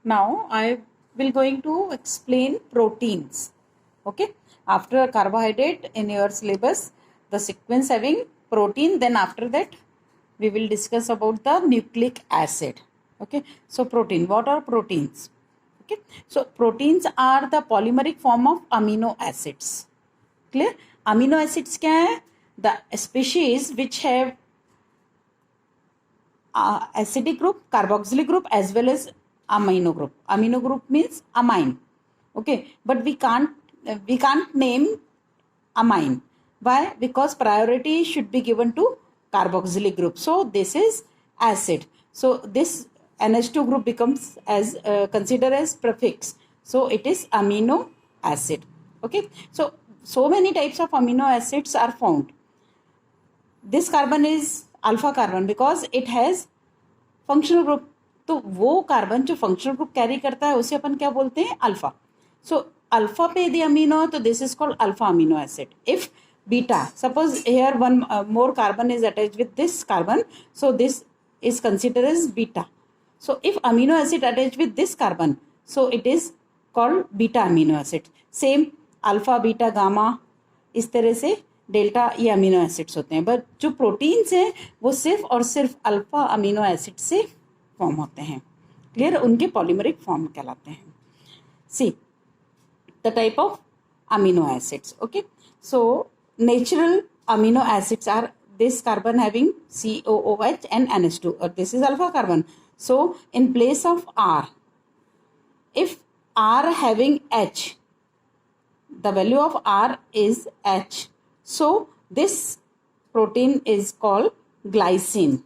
Now I will going to explain proteins. Okay, after carbohydrate in your syllabus, the sequence having protein, then after that we will discuss about the nucleic acid. Okay, so protein, what are proteins? Okay, so proteins are the polymeric form of amino acids. Clear? Amino acids क्या है? The species which have acidic group, carboxylic group as well as amino group. Amino group means amine. Okay, but we can't name amine. Why? Because priority should be given to carboxylic group. So this is acid. So this NH2 group becomes as considered as prefix. So it is amino acid. Okay, so many types of amino acids are found. This carbon is alpha carbon because it has functional group. तो वो carbon जो functional group carry करता है उसे अपन क्या बोलते हैं? Alpha. So alpha पे यदि अमीनो तो this is called alpha amino acid. If beta, suppose here one more carbon is attached with this carbon, so this is considered as beta. So if amino acid attached with this carbon, so it is called beta amino acid. Same alpha beta gamma इस तरह से delta ये amino acids होते हैं. But जो proteins हैं वो सिर्फ और सिर्फ अल्फा अमीनो एसिड से फॉर्म होते हैं. क्लियर? उनके पॉलीमरिक फॉर्म कहलाते हैं. See the type of amino acids. Okay, so natural amino acids are this carbon having COOH and NH2, or this is alpha carbon. So in place of R, if R having H, the value of R is H. So this protein is called glycine.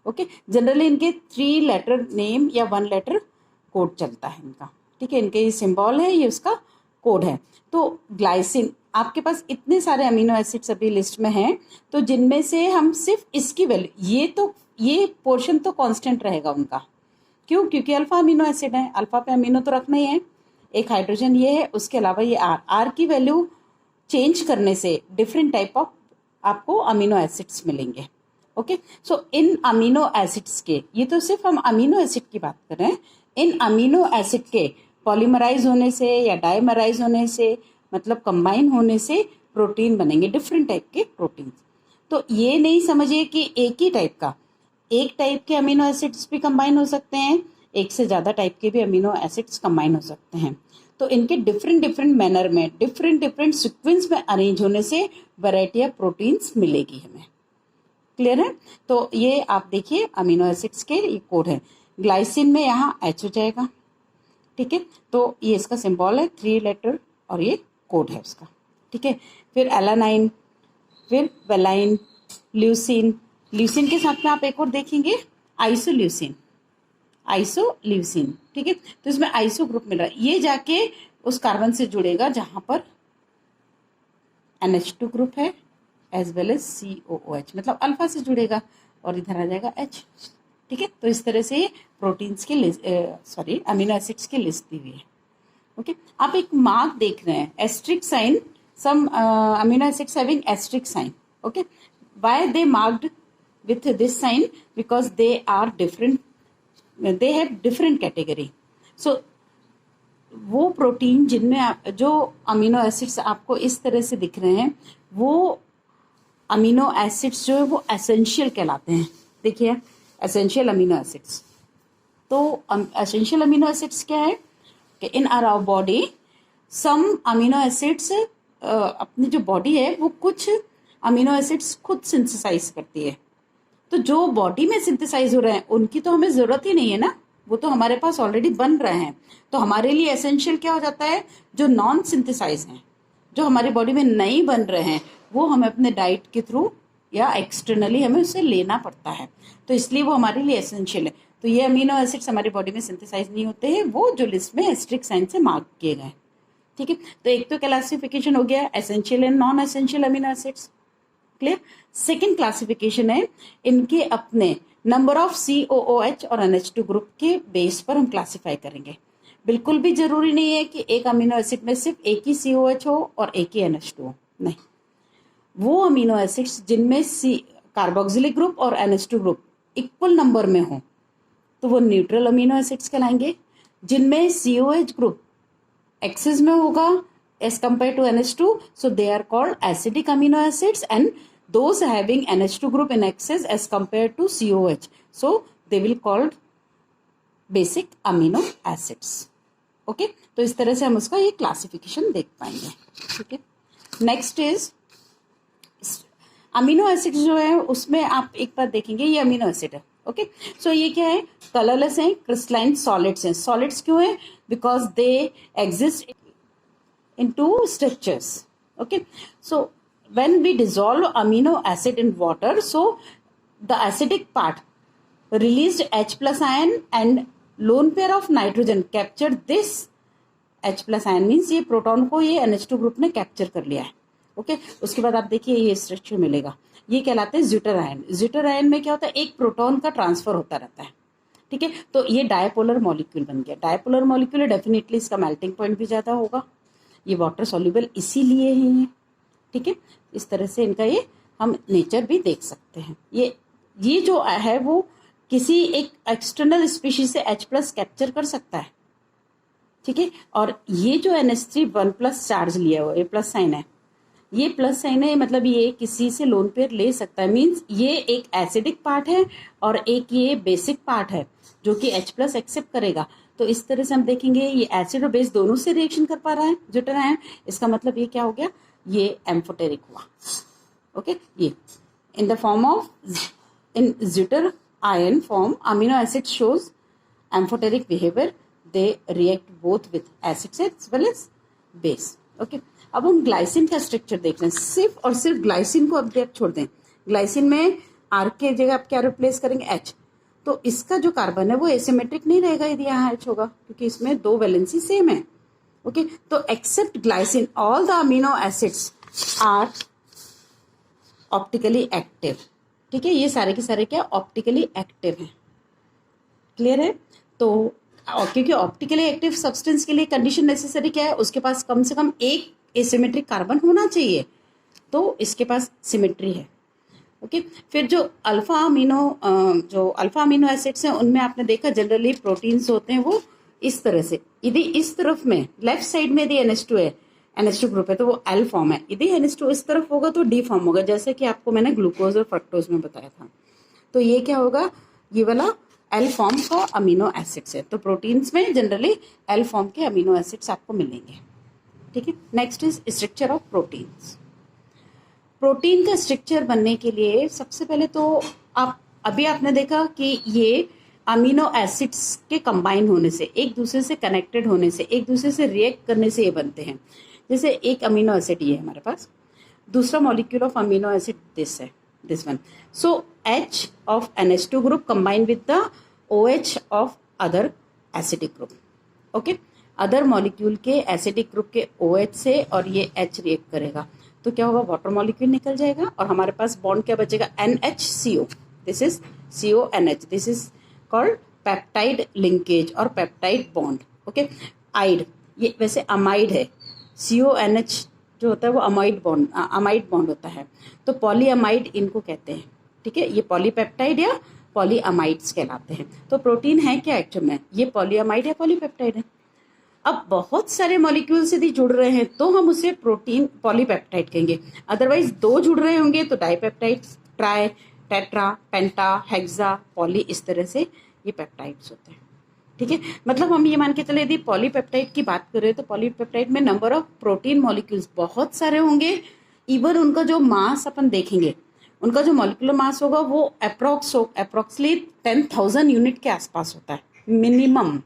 Okay, generally इनके 3 letter name या 1 letter code चलता है इनका. ठीक है, इनके ये symbol है, ये उसका कोड है. तो ग्लाइसिन, आपके पास इतने सारे अमीनो एसिड्स अभी लिस्ट में हैं, तो जिनमें से हम सिर्फ इसकी वैल्यू, ये पोर्शन तो कांस्टेंट रहेगा उनका. क्यों? क्योंकि अल्फा अमीनो एसिड है, अल्फा पे अमीनो तो रखना ही है. एक हाइड्रोजन ये है, उसके अलावा ये आर की वैल्यू चेंज करने से डिफरेंट टाइप ऑफ आपको अमीनो एसिड्स मिलेंगे. ओके, सो इन अमीनो एसिड्स के, ये तो सिर्फ हम अमीनो एसिड की बात कर रहे हैं, इन अमीनो एसिड के पॉलीमराइज होने से या डाइमराइज होने से, मतलब कंबाइन होने से प्रोटीन बनेंगे, डिफरेंट टाइप के प्रोटीन. तो ये नहीं समझिए कि एक ही टाइप का, एक टाइप के अमीनो एसिड्स भी कंबाइन हो सकते हैं, एक से ज़्यादा टाइप के भी अमीनो एसिड्स कंबाइन हो सकते हैं. तो इनके डिफरेंट मैनर में, डिफरेंट सीक्वेंस में अरेंज होने से वैरायटी ऑफ प्रोटीन्स मिलेगी हमें. क्लियर है? तो ये आप देखिए अमीनो एसिड्स के ये कोड है. ग्लाइसिन में यहाँ H हो जाएगा. ठीक है, तो ये इसका सिंबल है 3 लेटर और ये कोड है उसका. ठीक है, फिर एलानाइन, फिर वेलाइन, ल्यूसिन. ल्यूसिन के साथ में आप एक और देखेंगे आइसोल्यूसिन. ठीक है, तो इसमें आइसो ग्रुप मिल रहा है, ये जाके उस कार्बन से जुड़ेगा जहां पर NH2 ग्रुप है एज वेल एज COOH, मतलब अल्फा से जुड़ेगा और इधर आ जाएगा H. ठीक है, तो इस तरह से प्रोटीन्स के लिस्ट, अमीनो एसिड्स की लिस्ट दी हुई है. ओके, आप एक मार्क देख रहे हैं, asterisk sign, some amino acids having asterisk sign. Okay, why they marked with this sign? Because they are different, they have different category. So वो प्रोटीन जिनमें जो अमीनो एसिड्स आपको इस तरह से दिख रहे हैं, वो अमीनो एसिड्स जो है वो एसेंशियल कहलाते हैं. देखिए एसेंशियल अमीनो एसिड्स. तो एसेंशियल अमीनो एसिड्स क्या है कि in our body some amino acids, अपनी जो बॉडी है वो कुछ अमीनो एसिड्स खुद सिंथेसाइज करती है. तो जो बॉडी में सिंथेसाइज हो रहे हैं उनकी तो हमें जरूरत ही नहीं है ना, वो तो हमारे पास ऑलरेडी बन रहे हैं. तो हमारे लिए एसेंशियल क्या हो जाता है? जो नॉन सिंथेसाइज हैं, जो हमारी बॉडी में नहीं बन रहे हैं, वो हमें अपने डाइट के थ्रू या एक्सटर्नली हमें उसे लेना पड़ता है. तो इसलिए वो हमारे लिए एसेंशियल है. तो ये अमीनो एसिड्स हमारी बॉडी में सिंथेसाइज नहीं होते हैं, वो जो लिस्ट में एस्ट्रिक साइन से मार्क किए गए. ठीक है, तो एक तो क्लासिफिकेशन हो गया essential and non essential amino acids. Clear? Second classification है इनके अपने नंबर ऑफ COOH और NH2 ग्रुप के बेस पर हम क्लासिफाई करेंगे. बिल्कुल भी जरूरी नहीं है कि एक अमीनो एसिड में सिर्फ एक ही COH हो और एक ही NH2 हो. नहीं, वो अमीनो एसिड्स जिनमें कार्बोक्सिलिक ग्रुप और NH2 ग्रुप इक्वल नंबर में हो तो वो न्यूट्रल अमीनो एसिड्स कहलाएंगे. जिनमें COH ग्रुप एक्सेस में होगा as compared to NH2, so they are called acidic amino acids, and those having NH2 group in excess as compared to COH, so they will called basic amino acids. Okay तो इस तरह से हम उसका ये classification देख पाएंगे. ठीक है, नेक्स्ट इज अमीनो एसिड जो है उसमें आप एक बार देखेंगे ये अमीनो एसिड है. ओके सो ये क्या है, कलरलेस है, क्रिस्टलाइन सॉलिड्स हैं. सॉलिड्स क्यों है, because they exist in two structures. Okay so when we dissolve amino acid in water, so the acidic part released H plus ion and lone pair of nitrogen captured this H plus ion, means ये proton को ये NH2 group ने capture कर लिया है. Okay उसके बाद आप देखिए ये स्ट्रक्चर मिलेगा, ये कहलाते हैं ज्यूटर आयन. ज्यूटर आयन में क्या होता है, एक प्रोटॉन का ट्रांसफर होता रहता है. ठीक है, तो ये डायपोलर मॉलिक्यूल बन गया. डायपोलर मॉलिक्यूल है, डेफिनेटली इसका मेल्टिंग पॉइंट भी ज्यादा होगा. ये वाटर सॉल्युबल इसीलिए है. ठीक है, इस तरह से इनका ये हम नेचर भी देख सकते हैं. ये जो है वो किसी एक एक्सटर्नल स्पीशीज से H प्लस कैप्चर कर सकता है. ठीक है, और ये जो NH3 1+ चार्ज लिया हुआ, ये प्लस साइन है, ये प्लस साइन है, मतलब ये किसी से लोन पेयर ले सकता है. मीन्स ये एक एसिडिक पार्ट है और एक ये बेसिक पार्ट है जो कि H प्लस एक्सेप्ट करेगा. तो इस तरह से हम देखेंगे ये एसिड और बेस दोनों से रिएक्शन कर पा रहा है ज्यूटर आयन. इसका मतलब ये क्या हो गया, ये एम्फोटेरिक हुआ. ओके ये in the form of in zwitter ion form amino acid shows amphoteric behavior, they react both with acids as well as base. okay अब हम ग्लाइसिन का स्ट्रक्चर देख रहे हैं. सिर्फ और सिर्फ ग्लाइसिन को अब छोड़ दें. ग्लाइसिन में R के जगह आप क्या रिप्लेस करेंगे, H. तो इसका जो कार्बन है वो एसिमेट्रिक नहीं रहेगा यदि यहाँ H होगा, क्योंकि इसमें दो वैलेंसी सेम है. ओके तो except glycine all the amino acids are optically active. ठीक है, ये सारे के सारे क्या ऑप्टिकली एक्टिव हैं. क्लियर है. तो क्योंकि ऑप्टिकली एक्टिव सब्सटेंस के लिए कंडीशन नेसेसरी क्या है, उसके पास कम से कम एक एसिमेट्रिक कार्बन होना चाहिए. तो इसके पास सिमेट्री है. ओके फिर जो अल्फा अमीनो एसिड्स हैं उनमें आपने देखा जनरली प्रोटीन्स होते हैं वो इस तरह से. यदि इस तरफ में लेफ्ट साइड में यदि NH2 है, NH2 ग्रुप है, तो वो L फॉर्म है. यदि NH2 इस तरफ होगा तो D फॉर्म होगा, जैसे कि आपको मैंने ग्लूकोज और फ्रक्टोज में बताया था. तो ये क्या होगा, ये वाला L फॉर्म का अमीनो एसिड्स है. तो प्रोटीन्स में जनरली L फॉर्म के अमीनो एसिड्स आपको मिलेंगे. ठीक है, next is structure of proteins. Protein का स्ट्रक्चर बनने के लिए सबसे पहले तो आपने देखा कि ये अमीनो एसिड्स के कंबाइन होने से, एक दूसरे से कनेक्टेड होने से, एक दूसरे से रिएक्ट करने से ये बनते हैं. जैसे एक अमीनो एसिड ये है हमारे पास, दूसरा molecule of amino acid this one. So H of NH2 group combine with the OH of other acidic group. Okay other molecule के एसिडिक ग्रुप के OH से और ये H रिएक्ट करेगा तो क्या होगा, वाटर मॉलिक्यूल निकल जाएगा और हमारे पास बॉन्ड क्या बचेगा, NHCO. This is CONH. This is called peptide linkage और पेप्टाइड बॉन्ड. ओके आइड, ये वैसे अमाइड है. CONH जो होता है वो अमाइड बॉन्ड होता है. तो पॉलीअमाइड इनको कहते हैं. ठीक है, ये पॉलीपेप्टाइड या पॉलीअमाइड्स कहलाते हैं. तो प्रोटीन है क्या एक्चुअल में, ये पॉलीअमाइड या पॉलीपेप्टाइड है. अब बहुत सारे मॉलिक्यूल्स यदि जुड़ रहे हैं तो हम उसे प्रोटीन पॉलीपेप्टाइड कहेंगे. अदरवाइज दो जुड़ रहे होंगे तो डाइपेप्टाइड, ट्राई, टेट्रा, पेंटा, हेक्सा, पॉली, इस तरह से ये पेप्टाइड्स होते हैं. ठीक है, मतलब हम ये मान के चले यदि पॉलीपेप्टाइड की बात करें तो पॉलीपेप्टाइड में नंबर ऑफ प्रोटीन मॉलिक्यूल्स बहुत सारे होंगे. इवन उनका जो मास अपन देखेंगे, उनका जो मॉलिक्यूलर मास होगा वो अप्रोक्सीमेटली 10,000 यूनिट के आसपास होता है मिनिमम.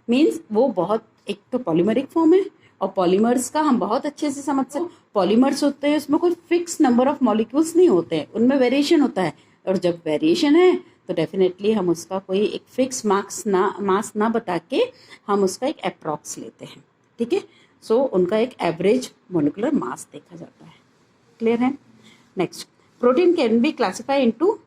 मीन्स वो बहुत, एक तो पॉलीमरिक फॉर्म है और पॉलीमर्स का हम बहुत अच्छे से समझ सकते. पॉलीमर्स होते हैं उसमें कोई फिक्स नंबर ऑफ मॉलिक्यूल्स नहीं होते हैं, उनमें वेरिएशन होता है. और जब वेरिएशन है तो डेफिनेटली हम उसका कोई एक फिक्स मास ना बता के हम उसका एक अप्रॉक्स लेते हैं. ठीक है, सो उनका एक एवरेज मोलिकुलर मास देखा जाता है. क्लियर है. Next, protein can be classify into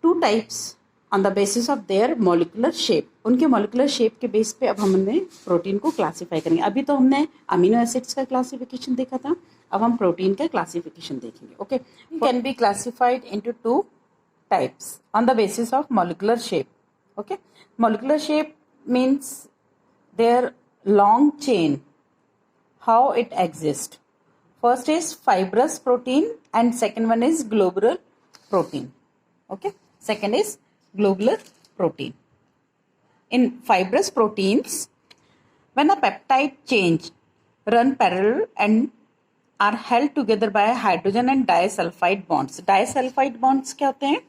two types on the basis of their molecular shape. उनके मॉलिकुलर शेप के बेस पे अब हमने प्रोटीन को क्लासिफाई करेंगे. अभी तो हमने अमीनो एसिड्स का क्लासिफिकेशन देखा था, अब हम प्रोटीन का क्लासिफिकेशन देखेंगे. Okay, can be classified into two types on the basis of molecular shape. Okay, molecular shape means their long chain, how it exists. First is fibrous protein and second one is globular protein. Okay, second is globular protein. In fibrous proteins, when a peptide change run parallel and are held together by hydrogen and disulfide bonds. Disulfide bonds क्या होते हैं?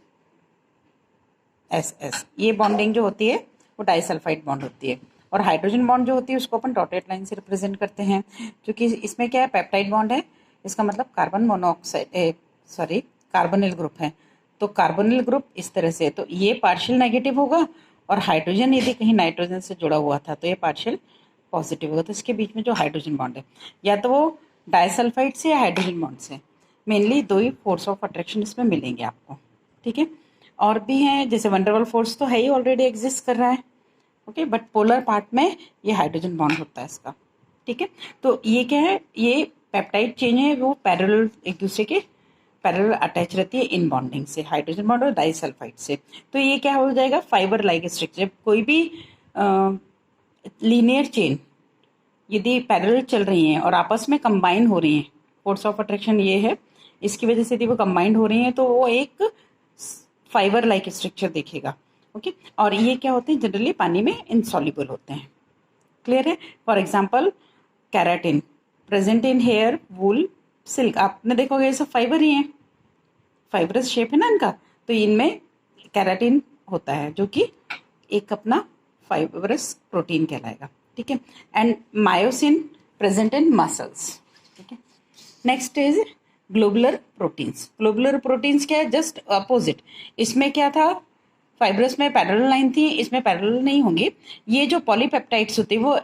SS. ये bonding जो होती है वो disulphide bond होती है, और हाइड्रोजन बॉन्ड जो होती है उसको अपन डॉटेड लाइन से रिप्रेजेंट करते हैं, क्योंकि इसमें क्या है, पेप्टाइड बॉन्ड है, इसका मतलब कार्बन मोनोऑक्साइड कार्बोनिल ग्रुप है। तो कार्बोनिल ग्रुप इस तरह से, तो ये पार्शियल नेगेटिव होगा, और हाइड्रोजन यदि कहीं नाइट्रोजन से जुड़ा हुआ था तो ये पार्शियल पॉजिटिव होगा। तो इसके बीच में जो हाइड्रोजन बॉन्ड है, या तो वो डाइसल्फाइड से या हाइड्रोजन बॉन्ड से, मेनली दो ही फोर्स ऑफ अट्रैक्शन इसमें मिलेंगे आपको। ठीक है, और भी हैं, जैसे वंडरवॉल फोर्स तो है ही, ऑलरेडी एग्जिस्ट कर रहा है। ओके, बट पोलर पार्ट में ये हाइड्रोजन बॉन्ड होता है इसका। ठीक है, तो ये क्या है, ये पेप्टाइड चेन है, वो पैरेलल एक दूसरे के पैरेलल अटैच रहती है इन बॉन्डिंग से, हाइड्रोजन बॉन्ड और डाइसल्फाइड से। तो ये क्या हो जाएगा, फाइबर लाइक स्ट्रक्चर। कोई भी लीनियर चेन यदि पैरेलल चल रही हैं और आपस में कंबाइन हो रही हैं, फोर्स ऑफ अट्रैक्शन ये है, इसकी वजह से यदि वो कंबाइंड हो रही हैं तो वो एक फाइबर लाइक स्ट्रक्चर देखेगा। ओके, और ये क्या होते हैं, जनरली पानी में इनसॉल्युबल होते हैं। क्लियर है? For example keratin present in hair, wool, silk, आपने देखोगे ये सब फाइबर ही हैं, फाइबरस शेप है ना इनका, तो इनमें कैराटिन होता है जो कि एक अपना फाइबरस प्रोटीन कहलाएगा। ठीक है, and myosin present in muscles. ठीक है, next is globular proteins. Globular proteins क्या है, जस्ट अपोजिट। इसमें क्या था, फाइब्रस में पैरेलल लाइन थी, इसमें पैरेलल नहीं होंगी। ये जो पॉलीपेप्टाइड्स होती है वो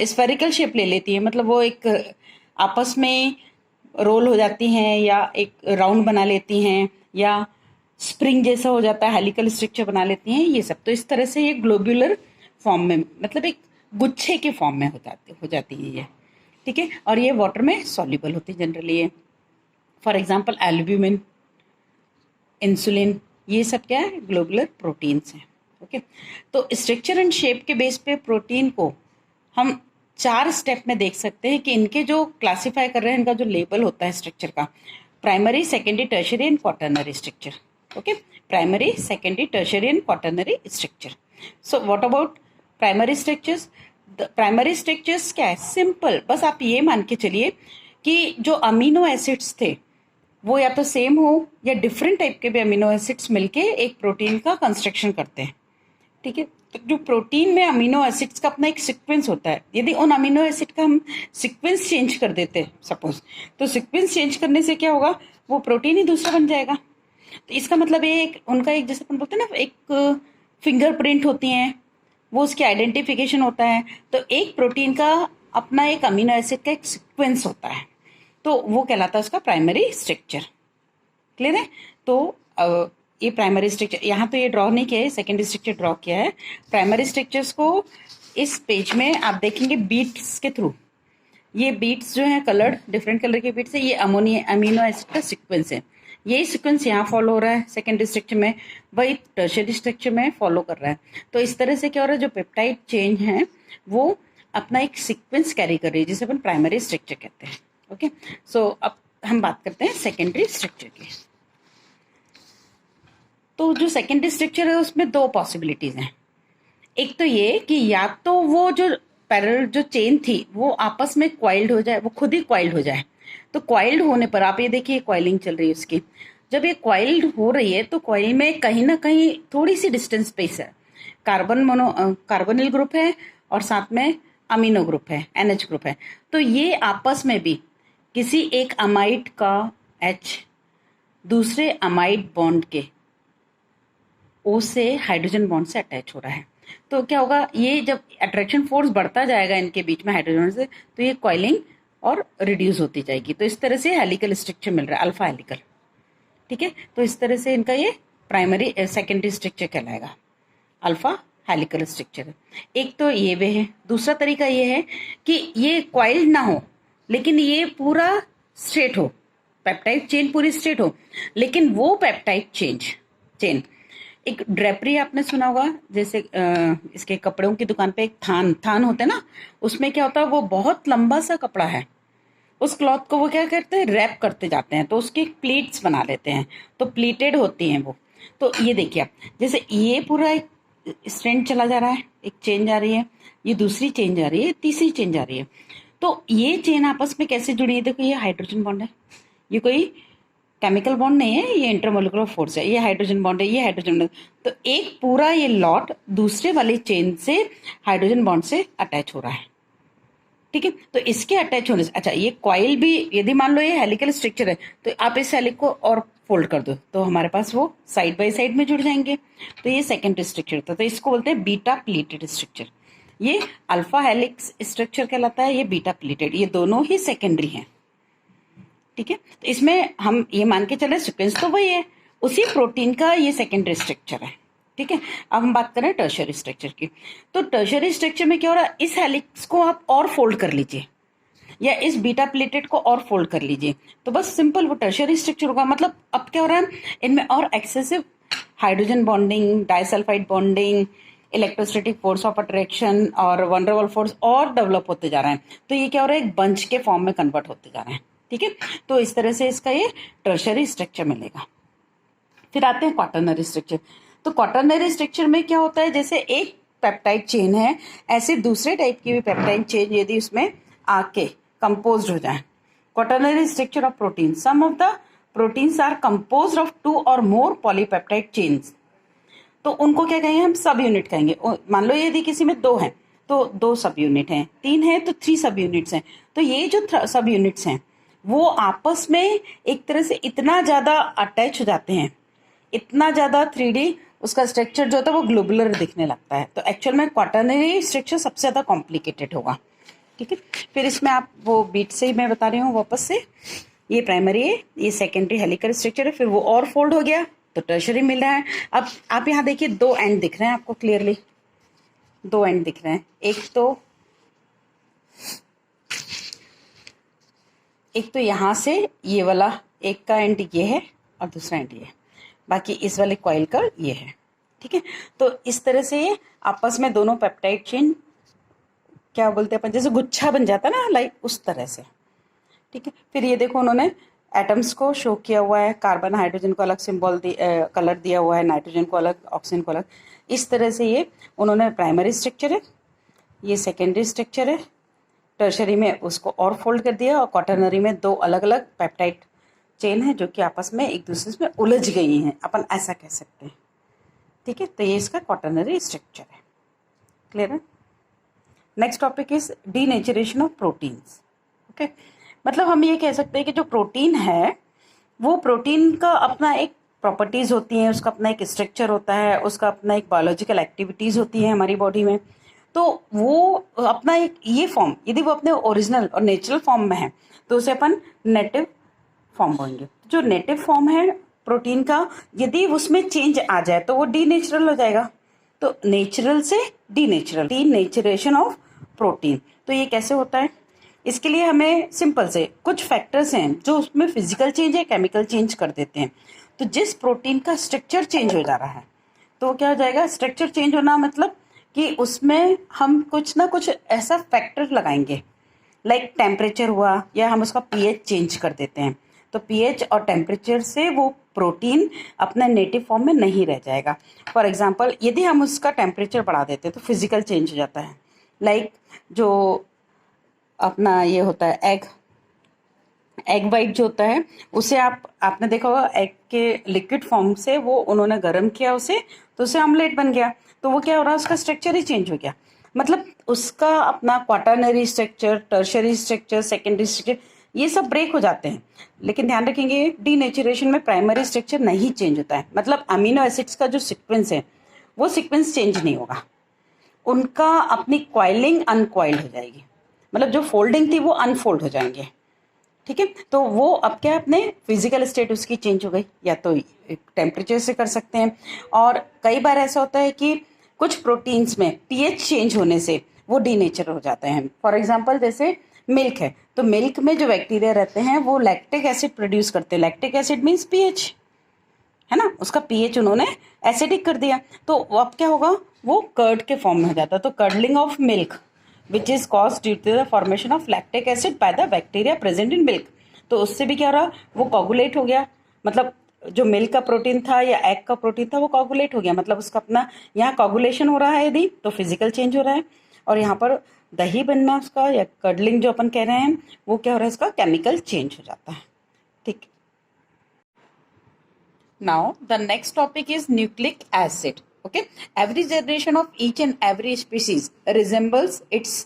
स्फेरिकल शेप ले लेती है, मतलब वो एक आपस में रोल हो जाती हैं, या एक राउंड बना लेती हैं, या स्प्रिंग जैसा हो जाता है, हेलिकल स्ट्रक्चर बना लेती हैं, ये सब। तो इस तरह से ये ग्लोबुलर फॉर्म में, मतलब एक गुच्छे के फॉर्म में हो जाती है ये। ठीक है, और ये वाटर में सॉल्युबल होती है जनरली ये। फॉर एग्जाम्पल एल्ब्यूमिन, इंसुलिन, ये सब क्या है, ग्लोबुलर प्रोटीन्स हैं। ओके, तो स्ट्रक्चर एंड शेप के बेस पे प्रोटीन को हम 4 स्टेप में देख सकते हैं कि इनके जो क्लासिफाई कर रहे हैं, इनका जो लेबल होता है स्ट्रक्चर का, primary, secondary, tertiary and quaternary structure. Okay, primary, secondary, tertiary and quaternary structure. So what about primary structures? Primary structures क्या है, सिंपल, बस आप ये मान के चलिए कि जो अमीनो एसिड्स थे वो या तो सेम हो या डिफरेंट टाइप के भी अमीनो एसिड्स मिलके एक प्रोटीन का कंस्ट्रक्शन करते हैं। ठीक है, तो जो प्रोटीन में अमीनो एसिड्स का अपना एक सीक्वेंस होता है, यदि उन अमीनो एसिड का हम सीक्वेंस चेंज कर देते हैं सपोज, तो सीक्वेंस चेंज करने से क्या होगा, वो प्रोटीन ही दूसरा बन जाएगा। तो इसका मतलब ये एक उनका एक, जैसे अपन बोलते हैं ना, एक फिंगरप्रिंट होती हैं, वो उसकी आइडेंटिफिकेशन होता है। तो एक प्रोटीन का अपना एक अमीनो एसिड का एक सीक्वेंस होता है, तो वो कहलाता है उसका प्राइमरी स्ट्रक्चर। क्लियर है? तो ये प्राइमरी स्ट्रक्चर, यहाँ तो ये ड्रॉ नहीं किया है, सेकेंडरी स्ट्रक्चर ड्रॉ किया है। प्राइमरी स्ट्रक्चर्स को इस पेज में आप देखेंगे बीट्स के थ्रू, ये बीट्स जो हैं कलर्ड, डिफरेंट कलर के बीट्स है, ये अमीनो एसिड का सीक्वेंस है। यही सीक्वेंस यहाँ फॉलो हो रहा है सेकेंडरी स्ट्रक्चर में, वही टर्शियरी स्ट्रक्चर में फॉलो कर रहा है। तो इस तरह से क्या हो रहा है, जो पेप्टाइड चेन है वो अपना एक सीक्वेंस कैरी कर रही है, जिसे अपन प्राइमरी स्ट्रक्चर कहते हैं। ओके, सो अब हम बात करते हैं सेकेंडरी स्ट्रक्चर की। तो जो सेकेंडरी स्ट्रक्चर है उसमें 2 पॉसिबिलिटीज हैं। एक तो ये कि या तो वो जो पैरेलल जो चेन थी वो आपस में क्वाइल्ड हो जाए, वो खुद ही क्वाइल्ड हो जाए। तो क्वाइल्ड होने पर आप ये देखिए क्वाइलिंग चल रही है उसकी, जब ये क्वाइल्ड हो रही है तो क्वाइल में कहीं ना कहीं थोड़ी सी डिस्टेंस स्पेस है, कार्बोनिल ग्रुप है और साथ में अमीनो ग्रुप है, NH ग्रुप है। तो ये आपस में भी किसी एक अमाइड का H दूसरे अमाइड बॉन्ड के O से हाइड्रोजन बॉन्ड से अटैच हो रहा है। तो क्या होगा, ये जब अट्रैक्शन फोर्स बढ़ता जाएगा इनके बीच में हाइड्रोजन से, तो ये कॉइलिंग और रिड्यूस होती जाएगी। तो इस तरह से हेलिकल स्ट्रक्चर मिल रहा है, अल्फा हेलिकल। ठीक है, तो इस तरह से इनका ये प्राइमरी सेकेंडरी स्ट्रक्चर कहलाएगा, अल्फा हेलिकल स्ट्रक्चर। एक तो ये वे है। दूसरा तरीका ये है कि ये क्वाइल्ड ना हो लेकिन ये पूरा स्ट्रेट हो, पेप्टाइड चेन पूरी स्ट्रेट हो, लेकिन वो पेप्टाइड चेन एक ड्रेपरी आपने सुना होगा, जैसे इसके कपड़ों की दुकान पे एक थान थान होता है ना, उसमें क्या होता है, वो बहुत लंबा सा कपड़ा है, उस क्लॉथ को वो क्या करते हैं, रैप करते जाते हैं, तो उसकी प्लीट्स बना लेते हैं, तो प्लीटेड होती हैं वो। तो ये देखिए आप, जैसे ये पूरा एक स्ट्रैंड चला जा रहा है, एक चेन जा रही है, ये दूसरी चेन जा रही है, तीसरी चेन जा रही है। तो ये चेन आपस में कैसे जुड़ी है, देखो ये हाइड्रोजन बॉन्ड है, ये कोई केमिकल बॉन्ड नहीं है, ये इंटरमोलिकुलर फोर्स है, ये हाइड्रोजन बॉन्ड है, ये हाइड्रोजन बॉन्ड। तो एक पूरा ये लॉट दूसरे वाली चेन से हाइड्रोजन बॉन्ड से अटैच हो रहा है, ठीक है। तो इसके अटैच होने से, अच्छा ये कॉइल भी, यदि मान लो ये हेलिकल स्ट्रक्चर है, तो आप इस हेलिक को और फोल्ड कर दो तो हमारे पास वो साइड बाय साइड में जुड़ जाएंगे, तो ये सेकेंडरी स्ट्रक्चर होता है। तो इसको बोलते हैं बीटा प्लीटेड स्ट्रक्चर। ये अल्फा हेलिक्स स्ट्रक्चर कहलाता है, ये बीटा प्लीटेड, ये दोनों ही सेकेंडरी हैं, ठीक है। तो इसमें हम ये मान के चले सीक्वेंस तो वही है, उसी प्रोटीन का ये सेकेंडरी स्ट्रक्चर है, ठीक है। अब हम बात करें टर्शियरी स्ट्रक्चर की। तो टर्शियरी स्ट्रक्चर में क्या हो रहा है, इस हेलिक्स को आप और फोल्ड कर लीजिए, या इस बीटा प्लेटेड को और फोल्ड कर लीजिए, तो बस सिंपल वो टर्शियरी स्ट्रक्चर होगा। मतलब अब क्या हो रहा है, इनमें और excessive hydrogen bonding, disulphide bonding, electrostatic force of attraction और वनडरवॉल फोर्स और डेवलप होते जा रहे हैं। तो ये क्या हो रहा है, एक बंच के फॉर्म में कन्वर्ट होते जा रहे हैं, ठीक है। तो इस तरह से इसका ये टर्शियरी स्ट्रक्चर मिलेगा। फिर आते हैं क्वाटरनरी स्ट्रक्चर। तो क्वाटरनरी स्ट्रक्चर में क्या होता है, जैसे एक पेप्टाइड चेन है, ऐसे दूसरे टाइप की भी पेप्टाइड चेन यदि उसमें आके कंपोज्ड हो जाए। Quaternary structure of protein, some of the proteins are composed of 2 और मोर पॉलीपेप्टाइड चेन्स। तो उनको क्या कहेंगे, हम सब यूनिट कहेंगे। मान लो यदि किसी में 2 हैं तो 2 सब यूनिट हैं, 3 है तो 3 सब यूनिट्स हैं। तो ये जो सब यूनिट्स हैं वो आपस में एक तरह से इतना ज्यादा अटैच हो जाते हैं, इतना ज्यादा 3D उसका स्ट्रक्चर जो होता है वो ग्लोबुलर दिखने लगता है। तो एक्चुअल में क्वाटरनरी स्ट्रक्चर सबसे ज्यादा कॉम्प्लिकेटेड होगा, ठीक है। फिर इसमें आप वो बीट से ही मैं बता रही हूँ वापस से, ये प्राइमरी है, ये सेकेंडरी हेलिकल स्ट्रक्चर है, फिर वो और फोल्ड हो गया तो टर्शियरी मिल रहा है। अब आप यहाँ देखिए 2 एंड दिख रहे हैं आपको क्लियरली, 2 एंड दिख रहे हैं। एक तो यहाँ से ये वाला एक का एंड ये है और दूसरा एंड ये है, बाकी इस वाले कॉइल का ये है, ठीक है। तो इस तरह से ये आपस में दोनों पेप्टाइड चेन क्या बोलते हैं अपन, जैसे गुच्छा बन जाता है ना, लाइक उस तरह से, ठीक है। फिर ये देखो उन्होंने एटम्स को शो किया हुआ है, कार्बन हाइड्रोजन को अलग सिंबल कलर दिया हुआ है, नाइट्रोजन को अलग, ऑक्सीजन को अलग। इस तरह से ये उन्होंने प्राइमरी स्ट्रक्चर है, ये सेकेंडरी स्ट्रक्चर है, टर्शरी में उसको और फोल्ड कर दिया, और क्वाटरनरी में 2 अलग अलग पेप्टाइड चेन है जो कि आपस में एक दूसरे में उलझ गई हैं, अपन ऐसा कह सकते हैं, ठीक है। तो ये इसका क्वाटरनरी स्ट्रक्चर है, क्लियर है। Next topic is denaturation of proteins, okay. मतलब हम ये कह सकते हैं कि जो प्रोटीन है वो प्रोटीन का अपना एक प्रॉपर्टीज होती हैं, उसका अपना एक स्ट्रक्चर होता है, उसका अपना एक बायोलॉजिकल एक्टिविटीज होती है हमारी बॉडी में। तो वो अपना एक ये फॉर्म, यदि वो अपने ओरिजिनल और नेचुरल फॉर्म में है तो उसे अपन नेटिव फॉर्म बोलेंगे। जो नेटिव फॉर्म है प्रोटीन का, यदि उसमें चेंज आ जाए तो वो डीनेचुरल हो जाएगा। तो नेचुरल से डीनेचुरल, डीनेचुरेशन ऑफ प्रोटीन। तो ये कैसे होता है, इसके लिए हमें सिंपल से कुछ फैक्टर्स हैं जो उसमें फिजिकल चेंज या केमिकल चेंज कर देते हैं। तो जिस प्रोटीन का स्ट्रक्चर चेंज हो जा रहा है तो क्या हो जाएगा, स्ट्रक्चर चेंज होना मतलब कि उसमें हम कुछ ना कुछ ऐसा फैक्टर लगाएंगे, लाइक टेम्परेचर हुआ, या हम उसका पीएच चेंज कर देते हैं। तो पीएच और टेम्परेचर से वो प्रोटीन अपने नेटिव फॉर्म में नहीं रह जाएगा। फॉर एग्जांपल यदि हम उसका टेम्परेचर बढ़ा देते हैं तो फिजिकल चेंज हो जाता है, लाइक जो अपना ये होता है एग वाइट जो होता है, उसे आपने देखा होगा, एग के लिक्विड फॉर्म से वो उन्होंने गर्म किया उसे, तो उसे ऑमलेट बन गया। तो वो क्या हो रहा है, उसका स्ट्रक्चर ही चेंज हो गया। मतलब उसका अपना quaternary structure, tertiary structure, secondary structure, ये सब ब्रेक हो जाते हैं। लेकिन ध्यान रखेंगे डीनेचुरेशन में प्राइमरी स्ट्रक्चर नहीं चेंज होता है। मतलब अमीनो एसिड्स का जो सीक्वेंस है वो सीक्वेंस चेंज नहीं होगा, उनका अपनी क्वाइलिंग अनक्वाइल्ड हो जाएगी, मतलब जो फोल्डिंग थी वो अनफोल्ड हो जाएंगे, ठीक है। तो वो अब क्या, अपने फिजिकल स्टेट उसकी चेंज हो गई, या तो टेम्परेचर से कर सकते हैं, और कई बार ऐसा होता है कि कुछ प्रोटीन्स में पीएच चेंज होने से वो डीनेचर हो जाते हैं। फॉर एग्जांपल जैसे मिल्क है, तो मिल्क में जो बैक्टीरिया रहते हैं वो लैक्टिक एसिड प्रोड्यूस करते हैं। लैक्टिक एसिड मीन्स पीएच, है ना, उसका पीएच उन्होंने एसिडिक कर दिया, तो अब क्या होगा, वो कर्ड के फॉर्म में हो जाता है। तो curdling of milk which is cause due to the formation of lactic acid by the bacteria present in milk. तो उससे भी क्या हो रहा, वो कोगुलेट हो गया, मतलब जो मिल्क का प्रोटीन था या एग का प्रोटीन था वो कोगुलेट हो गया, मतलब उसका अपना यहाँ कोगुलेशन हो रहा है यदि, तो फिजिकल चेंज हो रहा है। और यहाँ पर दही बनना उसका या कर्डलिंग जो अपन कह रहे हैं वो क्या हो रहा है, इसका केमिकल चेंज हो जाता है। ठीक। Now the next topic is nucleic acid. Okay, every generation of each and every species resembles its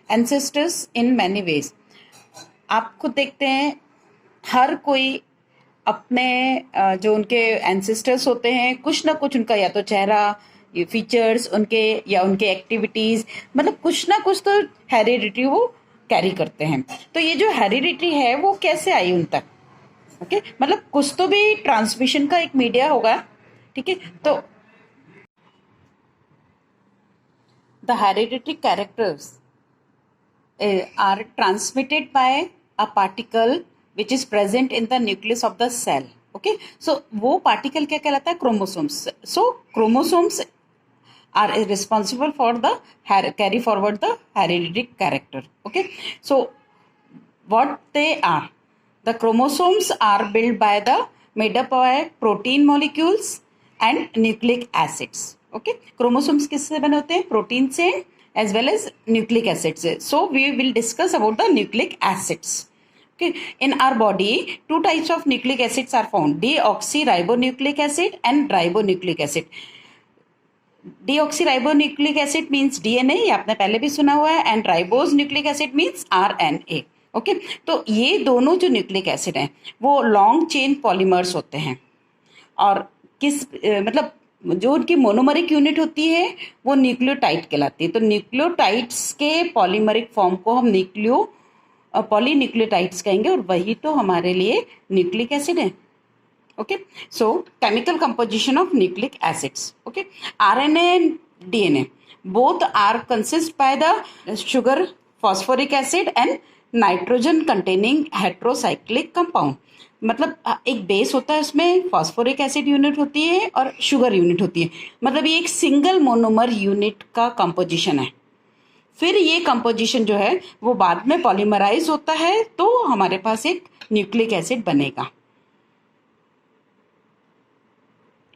ancestors in many ways. आप खुद देखते हैं हर कोई अपने जो उनके एंसेस्टर्स होते हैं कुछ ना कुछ उनका या तो चेहरा, फीचर्स उनके या उनके एक्टिविटीज, मतलब कुछ ना कुछ तो हेरिडिटी वो कैरी करते हैं। तो ये जो हेरिडिटी है वो कैसे आई उन तक, ओके मतलब कुछ तो भी ट्रांसमिशन का एक मीडिया होगा। ठीक है, तो the hereditary characters are transmitted by a particle which is present in the nucleus of the cell. Okay, so वो पार्टिकल क्या कहलाता है, chromosomes. So chromosomes are responsible for the carry forward the hereditary character. Okay, so what they are, the chromosomes are built by the made up by protein molecules and nucleic acids. Okay, chromosomes किससे बने होते हैं, protein से as well as nucleic acids से। So we will discuss about the nucleic acids. Okay, in our body two types of nucleic acids are found, deoxyribonucleic acid and ribonucleic acid. Deoxyribonucleic acid means DNA, ये आपने पहले भी सुना हुआ है, and ribose nucleic acid means RNA. Okay, तो ये दोनों जो न्यूक्लिक एसिड हैं वो लॉन्ग चेन पॉलीमर्स होते हैं, और मतलब जो उनकी मोनोमरिक यूनिट होती है वो न्यूक्लियोटाइड कहलाती है। तो न्यूक्लियोटाइड्स के पॉलीमरिक फॉर्म को हम पॉलीन्यूक्लियोटाइड्स कहेंगे, और वही तो हमारे लिए न्यूक्लिक एसिड है। Okay, so chemical composition of nucleic acids. Okay, RNA and DNA both are consist by the sugar, phosphoric acid and nitrogen containing heterocyclic compound. मतलब एक बेस होता है, उसमें फॉस्फोरिक एसिड यूनिट होती है और शुगर यूनिट होती है, मतलब ये एक सिंगल मोनोमर यूनिट का कंपोजिशन है। फिर ये कंपोजिशन जो है वो बाद में पॉलीमराइज होता है, तो हमारे पास एक न्यूक्लिक एसिड बनेगा।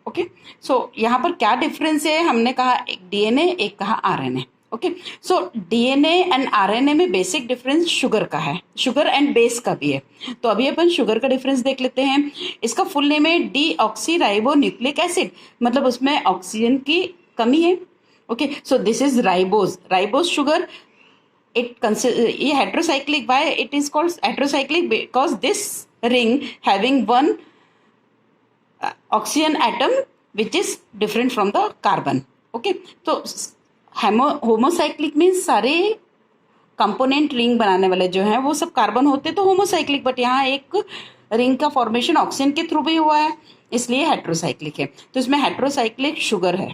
ओके, सो यहाँ पर क्या डिफरेंस है, हमने कहा एक डीएनए एक कहा RNA. Okay, so DNA and RNA में बेसिक डिफरेंस शुगर का है, शुगर एंड बेस का भी है। तो अभी अपन शुगर का डिफरेंस देख लेते हैं। इसका फुल नेम है डीऑक्सीराइबोन्यूक्लिक एसिड, मतलब उसमें ऑक्सीजन की कमी है। Okay, so this is ribose sugar. ये heterocyclic, by it is called heterocyclic because this ring having one oxygen atom which is different from the carbon. Okay, तो homocyclic means सारे component ring बनाने वाले जो हैं वो सब कार्बन होते तो होमोसाइक्लिक, बट यहाँ एक रिंग का फॉर्मेशन ऑक्सीजन के थ्रू भी हुआ है, इसलिए हेट्रोसाइक्लिक है। तो इसमें हेट्रोसाइक्लिक शुगर है।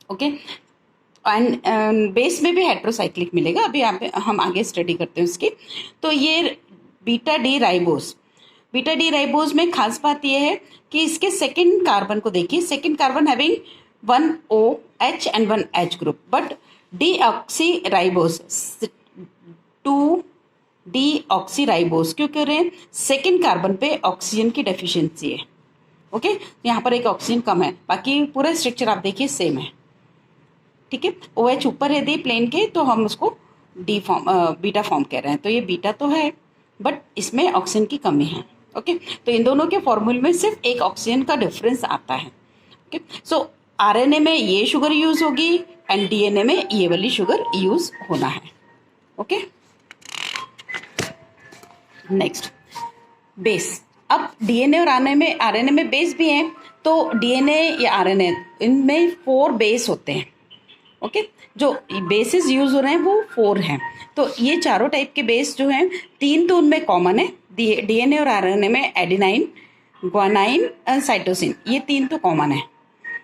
ओके, एंड बेस में भी हेट्रोसाइक्लिक मिलेगा, अभी हम आगे स्टडी करते हैं उसकी। तो ये बीटा डी राइबोज में खास बात यह है कि इसके सेकेंड कार्बन को देखिए, second carbon having 1 OH and 1 H group, but deoxyribose 2 deoxyribose क्यों कह रहे हैं, सेकेंड कार्बन पे ऑक्सीजन की डेफिशिएंसी है। ओके, यहाँ पर एक ऑक्सीजन कम है, बाकी पूरा स्ट्रक्चर आप देखिए सेम है। ठीक है, OH ऊपर है दी प्लेन के, तो हम उसको बीटा फॉर्म कह रहे हैं। तो ये बीटा तो है बट इसमें ऑक्सीजन की कमी है। ओके, तो इन दोनों के फॉर्मूले में सिर्फ एक ऑक्सीजन का डिफरेंस आता है। ओके, सो आरएनए में ये शुगर यूज होगी एंड डीएनए में ये वाली शुगर यूज होना है। Okay, next base. अब डीएनए और आरएनए में बेस भी हैं, तो डीएनए या आरएनए इनमें 4 बेस होते हैं। ओके, जो बेसिस यूज हो रहे हैं वो 4 हैं। तो ये चारों टाइप के बेस जो हैं, 3 तो उनमें कॉमन है, डीएनए और आरएनए में एडेनाइन, ग्वानाइन एंड साइटोसिन, ये 3 तो कॉमन है।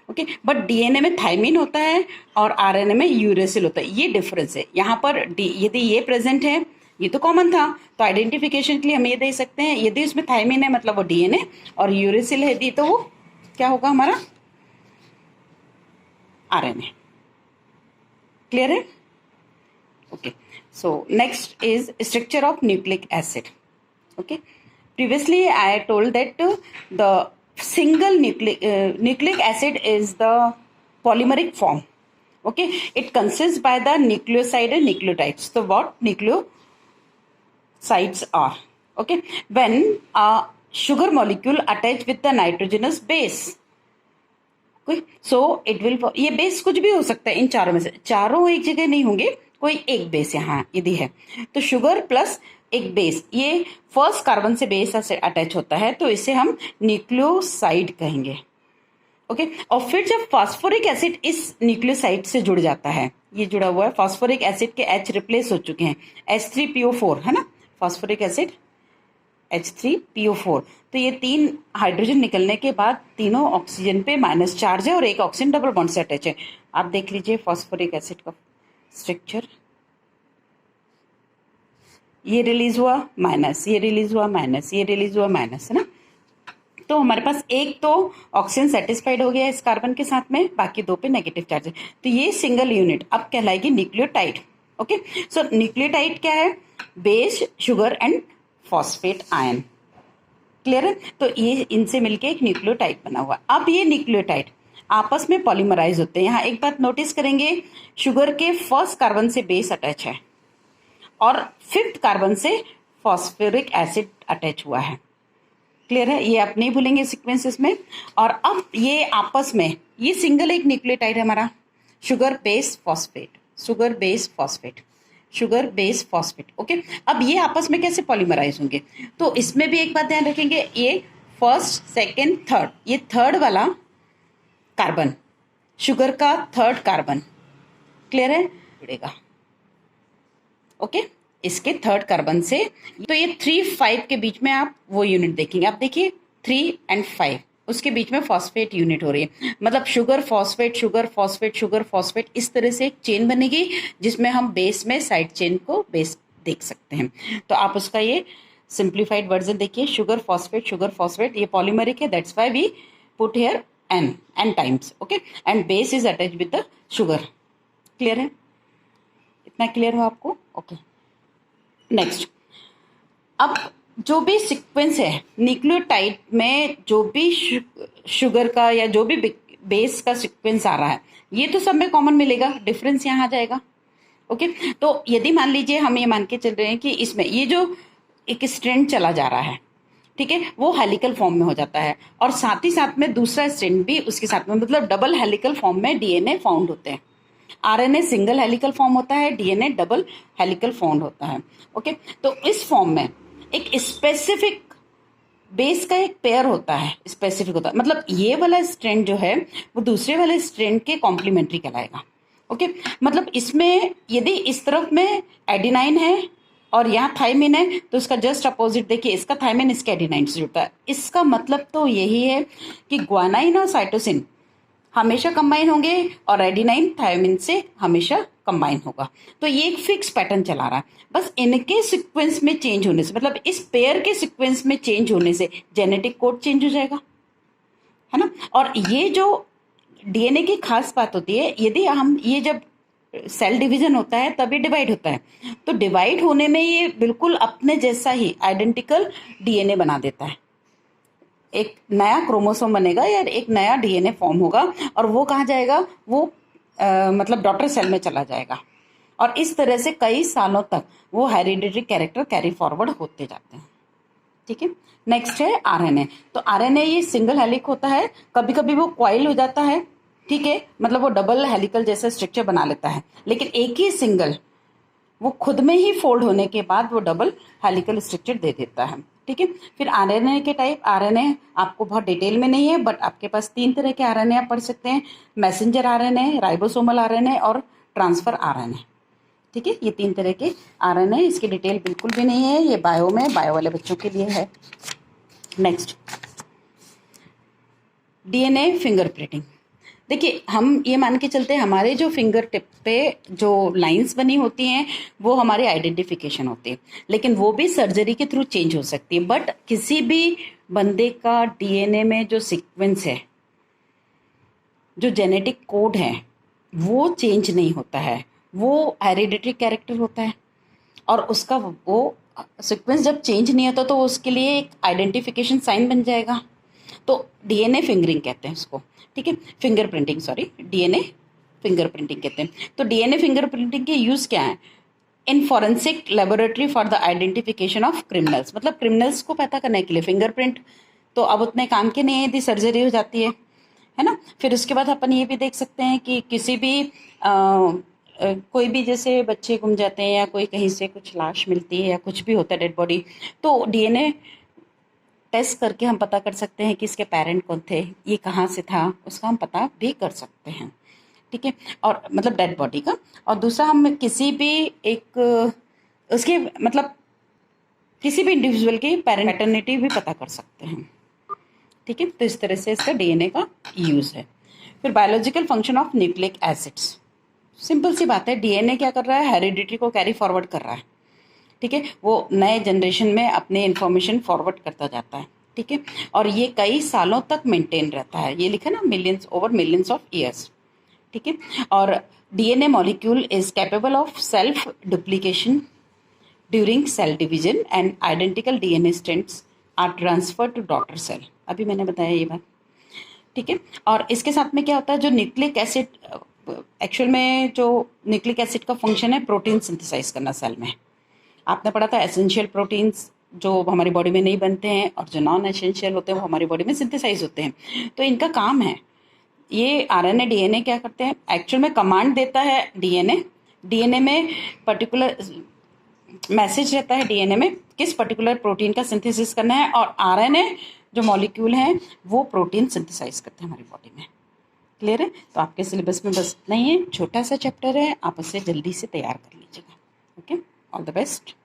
ओके, बट डीएनए में थाइमिन होता है और आरएनए में यूरेसिल होता है, ये डिफरेंस है। यहाँ पर यदि ये प्रेजेंट है, ये तो कॉमन था, तो आइडेंटिफिकेशन के लिए हम ये दे सकते हैं, यदि उसमें थाइमिन है मतलब वो डीएनए और यूरेसिल है यदि तो वो क्या होगा हमारा? आरएनए। क्लियर है? Okay, so next is structure of nucleic acid. Okay, previously I told that the single nucleic acid is the polymeric form. Okay, it consists by the nucleoside and nucleotides. So what nucleosides are? Okay, when a sugar molecule attach with the nitrogenous base, okay, so it will, ये base कुछ भी हो सकता है इन चारों में से, चारों एक जगह नहीं होंगे, कोई एक बेस यहाँ यदि है तो शुगर प्लस एक बेस, ये फर्स्ट कार्बन से बेस अटैच होता है तो इसे हम न्यूक्लियोसाइड कहेंगे. ओके, और फिर जब फास्फोरिक एसिड इस न्यूक्लियोसाइड से जुड़ जाता है, ये जुड़ा हुआ है, फास्फोरिक एसिड के H रिप्लेस हो चुके हैं, H3PO4 है ना, फास्फोरिक एसिड H3PO4, तो ये 3 हाइड्रोजन निकलने के बाद तीनों ऑक्सीजन पे माइनस चार्ज है और एक ऑक्सीजन डबल बॉन्ड से अटैच है. आप देख लीजिए फास्फोरिक एसिड का स्ट्रक्चर, ये रिलीज हुआ माइनस, ये रिलीज हुआ माइनस, ये रिलीज हुआ माइनस, है ना. तो हमारे पास एक तो ऑक्सीजन सेटिस्फाइड हो गया इस कार्बन के साथ में, बाकी 2 पे नेगेटिव चार्ज है, तो ये सिंगल यूनिट अब कहलाएगी न्यूक्लियोटाइड. ओके, सो न्यूक्लियोटाइड क्या है? Base, sugar and phosphate ion. Clear है? तो ये इनसे मिलके एक न्यूक्लियोटाइड बना हुआ. अब ये न्यूक्लियोटाइड आपस में पॉलीमराइज होते हैं. यहाँ एक बात नोटिस करेंगे, शुगर के फर्स्ट कार्बन से बेस अटैच है और 5th कार्बन से फॉस्फोरिक एसिड अटैच हुआ है. क्लियर है? ये आप नहीं भूलेंगे सीक्वेंसेस में. और अब ये आपस में, ये सिंगल एक न्यूक्लियोटाइड है हमारा, sugar base phosphate, sugar base phosphate, sugar base phosphate. Okay, अब ये आपस में कैसे पॉलीमराइज होंगे? तो इसमें भी एक बात ध्यान रखेंगे, ये फर्स्ट, सेकेंड, थर्ड, ये थर्ड वाला कार्बन, शुगर का थर्ड कार्बन, क्लियर है, जुड़ेगा. ओके, इसके थर्ड कार्बन से, तो ये 3-5 के बीच में आप वो यूनिट देखेंगे. आप देखिए 3 और 5, उसके बीच में फॉस्फेट यूनिट हो रही है, मतलब sugar phosphate, sugar phosphate, sugar phosphate, इस तरह से एक चेन बनेगी जिसमें हम बेस में साइड चेन को बेस देख सकते हैं. तो आप उसका ये सिंप्लीफाइड वर्जन देखिए, शुगर फॉस्फेट, शुगर फॉस्फेट, ये पॉलीमरिक है, that's why we put here n times. Okay, and base is attach with the sugar. Clear है? इतना क्लियर हो आपको? Okay, next. अब जो भी सीक्वेंस है न्यूक्लियोटाइड में, जो भी शुगर का या जो भी बेस का सीक्वेंस आ रहा है, ये तो सब में कॉमन मिलेगा, डिफरेंस यहाँ आ जाएगा. ओके, तो यदि मान लीजिए हम ये मान के चल रहे हैं कि इसमें ये जो एक स्ट्रैंड चला जा रहा है, ठीक है, वो हेलिकल फॉर्म में हो जाता है और साथ ही साथ में दूसरा स्ट्रैंड भी उसके साथ में, मतलब डबल हेलिकल फॉर्म में डीएनए फाउंड होते हैं. आरएनए सिंगल हेलिकल फॉर्म होता है, डीएनए डबल हेलिकल फॉर्म होता है. ओके, तो इस फॉर्म में एक स्पेसिफिक बेस का एक पेयर होता है, स्पेसिफिक होता है, मतलब ये वाला स्ट्रैंड जो है वो दूसरे वाले स्ट्रैंड के कॉम्प्लीमेंट्री कहलाएगा. ओके, मतलब इसमें यदि इस तरफ में एडिनाइन है और यहाँ थाइमिन है तो इसका जस्ट अपोजिट देखिए, इसका थाइमिन इसके एडिनाइन से जुड़ता है. इसका मतलब तो यही है कि ग्वानाइन और साइटोसिन हमेशा कंबाइन होंगे और एडिनाइन थायमिन से हमेशा कंबाइन होगा. तो ये एक फिक्स पैटर्न चला रहा है. बस इनके सीक्वेंस में चेंज होने से, मतलब इस पेयर के सीक्वेंस में चेंज होने से जेनेटिक कोड चेंज हो जाएगा, है ना. और ये जो डीएनए की खास बात होती है, यदि हम ये जब सेल डिवीजन होता है तभी डिवाइड होता है, तो डिवाइड होने में ये बिल्कुल अपने जैसा ही आइडेंटिकल डीएनए बना देता है. एक नया क्रोमोसोम बनेगा या एक नया डीएनए फॉर्म होगा और वो कहाँ जाएगा, वो मतलब डॉटर सेल में चला जाएगा और इस तरह से कई सालों तक वो हेरिडिटरी कैरेक्टर कैरी फॉरवर्ड होते जाते हैं. ठीक है, नेक्स्ट है आरएनए. तो आरएनए ये सिंगल हेलिक होता है, कभी कभी वो कॉइल हो जाता है, ठीक है, मतलब वो डबल हेलिकल जैसा स्ट्रक्चर बना लेता है, लेकिन एक ही सिंगल वो खुद में ही फोल्ड होने के बाद वो डबल हेलिकल स्ट्रक्चर दे देता है. ठीक है, फिर आरएनए के टाइप. आरएनए आपको बहुत डिटेल में नहीं है, बट आपके पास 3 तरह के आरएनए आप पढ़ सकते हैं, मैसेंजर आरएनए, राइबोसोमल आरएनए और ट्रांसफर आरएनए. ठीक है, ये 3 तरह के आरएनए, इसकी डिटेल बिल्कुल भी नहीं है, ये बायो में, बायो वाले बच्चों के लिए है. Next, DNA fingerprinting. देखिए, हम ये मान के चलते हैं हमारे जो फिंगर टिप पे जो लाइंस बनी होती हैं वो हमारी आइडेंटिफिकेशन होती है, लेकिन वो भी सर्जरी के थ्रू चेंज हो सकती है. बट किसी भी बंदे का डीएनए में जो सीक्वेंस है जो जेनेटिक कोड है वो चेंज नहीं होता है, वो हेरिडिटरी कैरेक्टर होता है, और उसका वो सीक्वेंस जब चेंज नहीं होता तो उसके लिए एक आइडेंटिफिकेशन साइन बन जाएगा। तो डीएनए फिंगरिंग कहते हैं उसको, ठीक है, फिंगरप्रिंटिंग, सॉरी, डीएनए फिंगरप्रिंटिंग कहते हैं। तो डीएनए फिंगरप्रिंटिंग के यूज़ क्या है? In forensic laboratory for the identification of criminals, मतलब क्रिमिनल्स को पता करने के लिए। फिंगरप्रिंट तो अब उतने काम के नहीं है यदि सर्जरी हो जाती है ना। फिर उसके बाद अपन ये भी देख सकते हैं कि किसी भी कोई भी, जैसे बच्चे गुम जाते हैं या कोई कहीं से कुछ लाश मिलती है या कुछ भी होता है, डेड बॉडी, तो डीएनए टेस्ट करके हम पता कर सकते हैं कि इसके पेरेंट कौन थे, ये कहाँ से था, उसका हम पता भी कर सकते हैं, ठीक है। और मतलब डेड बॉडी का। और दूसरा, हम किसी भी एक उसके मतलब किसी भी इंडिविजुअल की पैटर्निटी भी पता कर सकते हैं, ठीक है। तो इस तरह से इसका डीएनए का यूज़ है। फिर biological function of nucleic acids, simple सी बात है, डीएनए क्या कर रहा है? हेरिडिटी को कैरी फॉरवर्ड कर रहा है, ठीक है। वो नए जनरेशन में अपने इन्फॉर्मेशन फॉरवर्ड करता जाता है, ठीक है। और ये कई सालों तक मेंटेन रहता है, ये लिखा ना, millions, over millions of years, ठीक है। और DNA molecule is capable of self duplication during cell division and identical DNA strands are transfer to daughter cell, अभी मैंने बताया ये बात, ठीक है। और इसके साथ में क्या होता है, जो न्यूक्लिक एसिड, एक्चुअल में जो न्यूक्लिक एसिड का फंक्शन है प्रोटीन सिंथेसाइज करना सेल में। आपने पढ़ा था एसेंशियल प्रोटीन्स जो हमारी बॉडी में नहीं बनते हैं और जो नॉन एसेंशियल होते हैं वो हमारी बॉडी में सिंथेसाइज होते हैं। तो इनका काम है, ये आरएनए डीएनए क्या करते हैं, एक्चुअल में कमांड देता है डीएनए। डीएनए में पर्टिकुलर मैसेज रहता है, डीएनए में किस पर्टिकुलर प्रोटीन का सिंथेसिस करना है, और आरएनए जो मॉलिक्यूल है वो प्रोटीन सिंथेसाइज करते हैं हमारी बॉडी में। क्लियर है? तो आपके सिलेबस में बस नहीं है, छोटा सा चैप्टर है, आप उसे जल्दी से तैयार कर लीजिएगा। Okay, all the best.